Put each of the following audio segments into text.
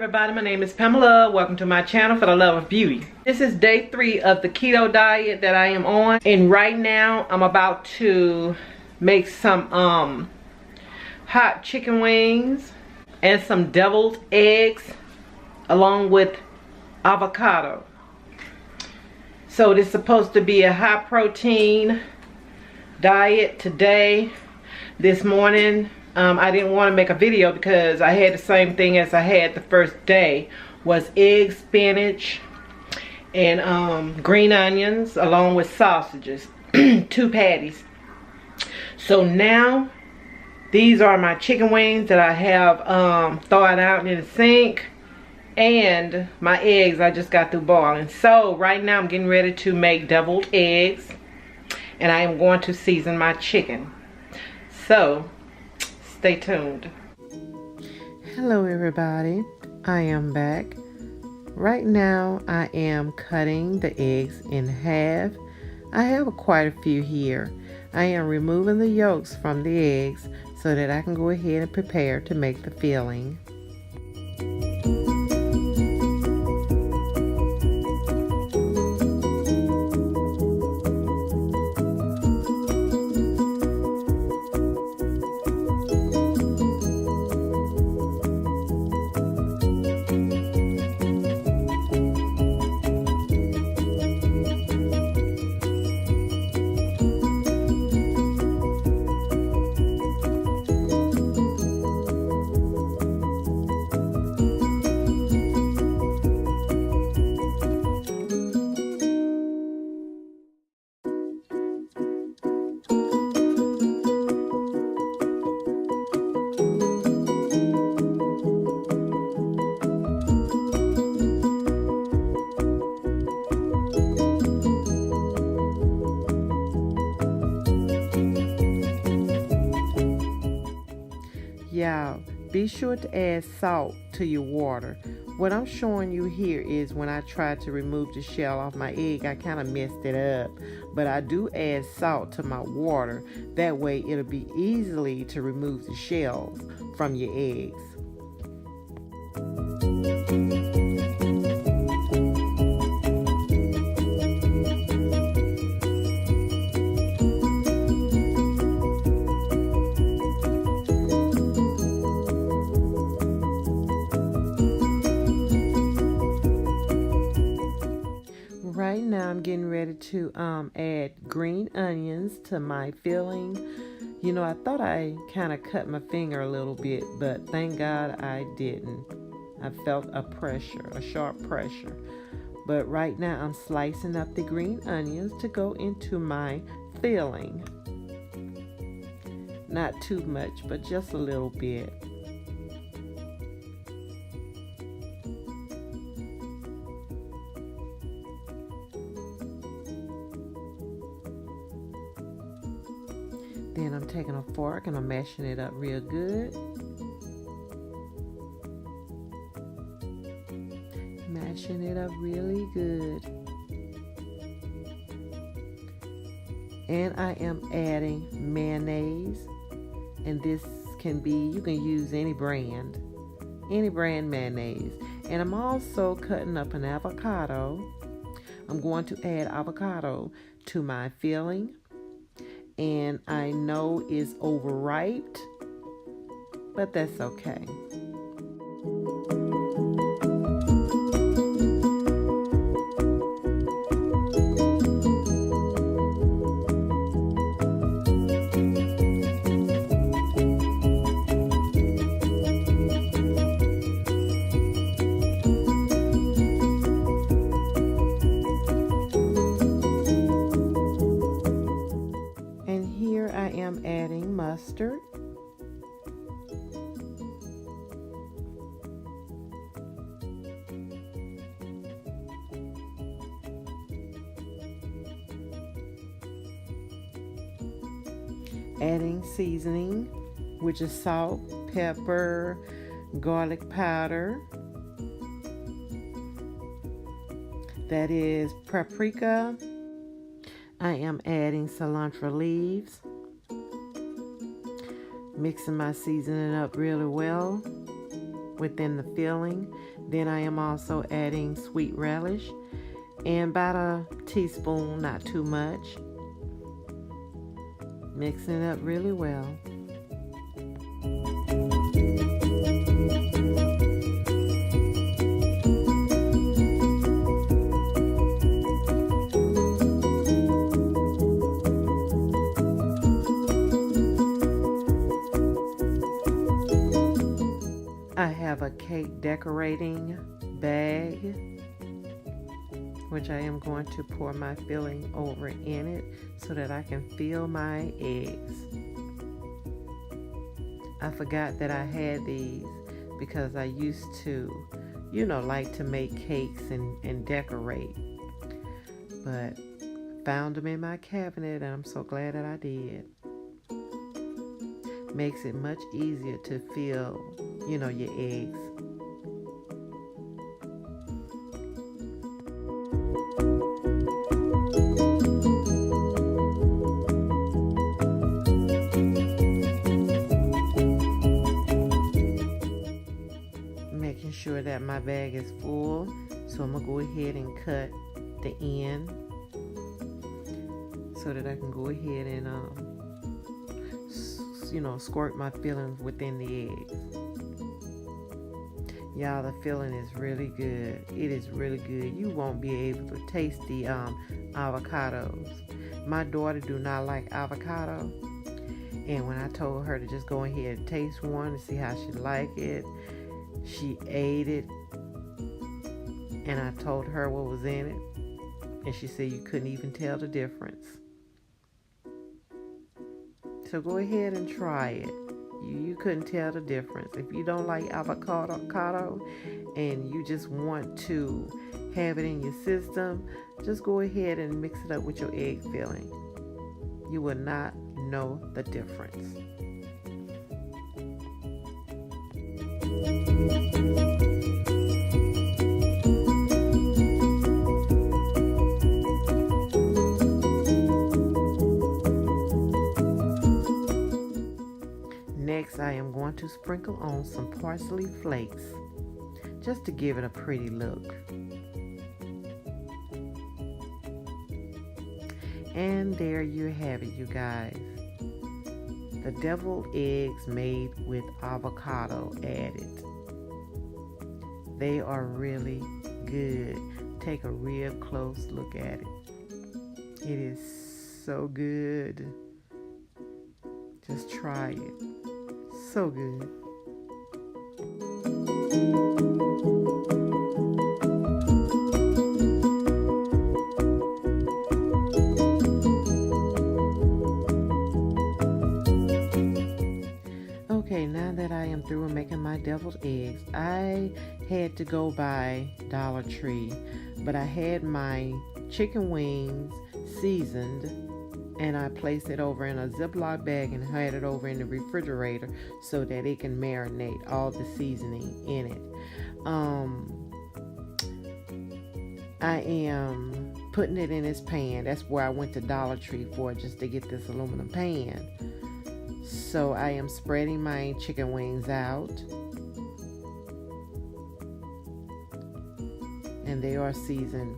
everybody, my name is Pamela. Welcome to my channel for the love of beauty. This is day 3 of the keto diet that I am on, and right now I'm about to make some hot chicken wings and some deviled eggs along with avocado. So this is supposed to be a high protein diet today. This morning I didn't want to make a video because I had the same thing as I had the first day, was eggs, spinach, and green onions along with sausages, 2 patties. So now these are my chicken wings that I have thawed out in the sink, and my eggs I just got through boiling. So right now I'm getting ready to make deviled eggs, and I am going to season my chicken. So stay tuned. Hello everybody, I am back. Right now I am cutting the eggs in half. I have quite a few here. I am removing the yolks from the eggs so that I can go ahead and prepare to make the filling. Y'all, be sure to add salt to your water. What I'm showing you here is when I tried to remove the shell off my egg, I kind of messed it up. But I do add salt to my water. That way it'll be easily to remove the shells from your eggs. Right now I'm getting ready to add green onions to my filling. You know, I thought I kind of cut my finger a little bit, but thank God I didn't. I felt a pressure, a sharp pressure. But right now I'm slicing up the green onions to go into my filling. Not too much, but just a little bit. Then I'm taking a fork and I'm mashing it up real good. Mashing it up really good. And I am adding mayonnaise. And this can be, you can use any brand mayonnaise. And I'm also cutting up an avocado. I'm going to add avocado to my filling. And I know it's overripe, but that's okay. I am adding mustard. Adding seasoning, which is salt, pepper, garlic powder. That is paprika. I am adding cilantro leaves. Mixing my seasoning up really well within the filling. Then I am also adding sweet relish and about a teaspoon, not too much. Mixing it up really well. I have a cake decorating bag, which I am going to pour my filling over in it so that I can fill my eggs. I forgot that I had these because I used to, like to make cakes and decorate. But found them in my cabinet and I'm so glad that I did. Makes it much easier to fill, your eggs. Making sure that my bag is full, so I'm gonna go ahead and cut the end so that I can go ahead and squirt my fillings within the eggs. Y'all, the filling is really good. It is really good. You won't be able to taste the avocados. My daughter do not like avocado, and when I told her to just go ahead and taste one and see how she liked it, she ate it, and I told her what was in it, and she said you couldn't even tell the difference. So go ahead and try it. You couldn't tell the difference. If you don't like avocado and you just want to have it in your system, just go ahead and mix it up with your egg filling. You will not know the difference. Next, I am going to sprinkle on some parsley flakes just to give it a pretty look. And there you have it, you guys. The deviled eggs made with avocado added. They are really good. Take a real close look at it. It is so good. Just try it. So good. Okay, now that I am through making my deviled eggs, I had to go by Dollar Tree, but I had my chicken wings seasoned, and I placed it over in a Ziploc bag and had it over in the refrigerator so that it can marinate all the seasoning in it. I am putting it in this pan. That's where I went to Dollar Tree for, just to get this aluminum pan. So I am spreading my chicken wings out, and they are seasoned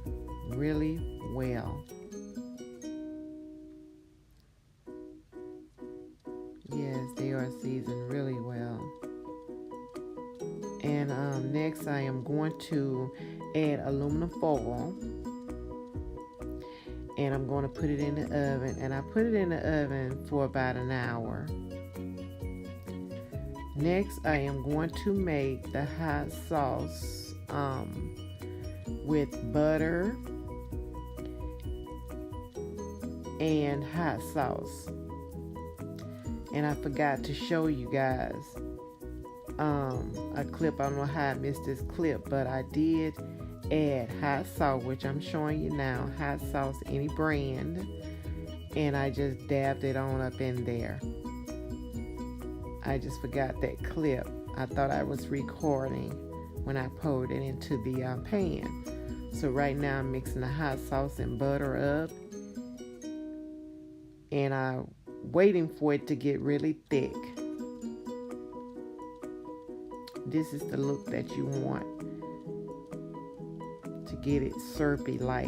really well. Yes, they are seasoned really well. And next I am going to add aluminum foil, and I'm going to put it in the oven, and I put it in the oven for about an hour. Next I am going to make the hot sauce with butter and hot sauce. And I forgot to show you guys a clip. I don't know how I missed this clip, but I did add hot sauce, which I'm showing you now. Hot sauce, any brand, and I just dabbed it on up in there. I just forgot that clip. I thought I was recording when I poured it into the pan. So right now I'm mixing the hot sauce and butter up, and I'm waiting for it to get really thick. This is the look that you want. get it syrupy like.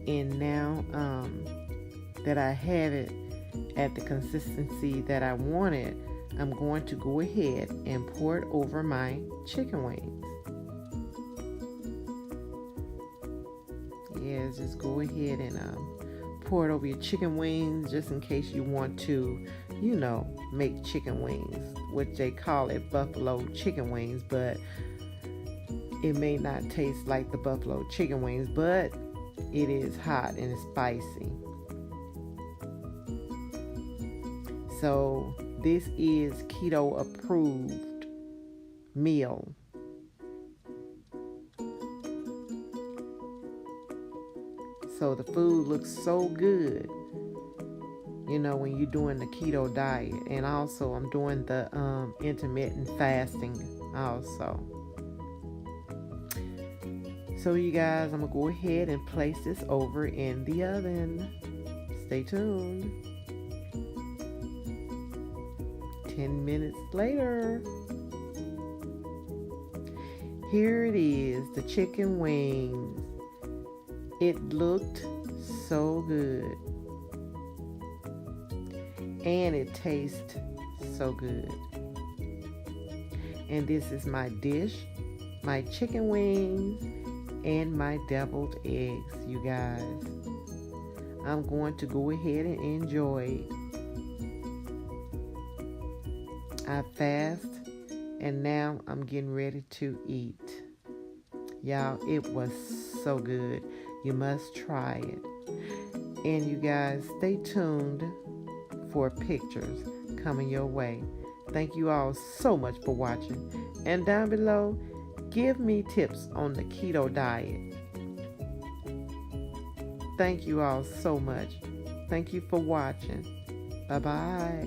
And now that I have it at the consistency that I wanted, I'm going to go ahead and pour it over my chicken wings. Yes, just go ahead and pour it over your chicken wings, just in case you want to, you know, make chicken wings, which they call it buffalo chicken wings, but it may not taste like the buffalo chicken wings, but it is hot and it's spicy. So this is keto approved meal. So the food looks so good, you know, when you're doing the keto diet. And also I'm doing the intermittent fasting also. So you guys, I'm gonna go ahead and place this over in the oven. Stay tuned. 10 minutes later, here it is, the chicken wings. It looked so good, and it tastes so good. And this is my dish, my chicken wings and my deviled eggs, you guys. I'm going to go ahead and enjoy it. I fast, and now I'm getting ready to eat. Y'all, it was so good. You must try it. And you guys, stay tuned for pictures coming your way. Thank you all so much for watching. And down below, give me tips on the keto diet. Thank you all so much. Thank you for watching. Bye-bye.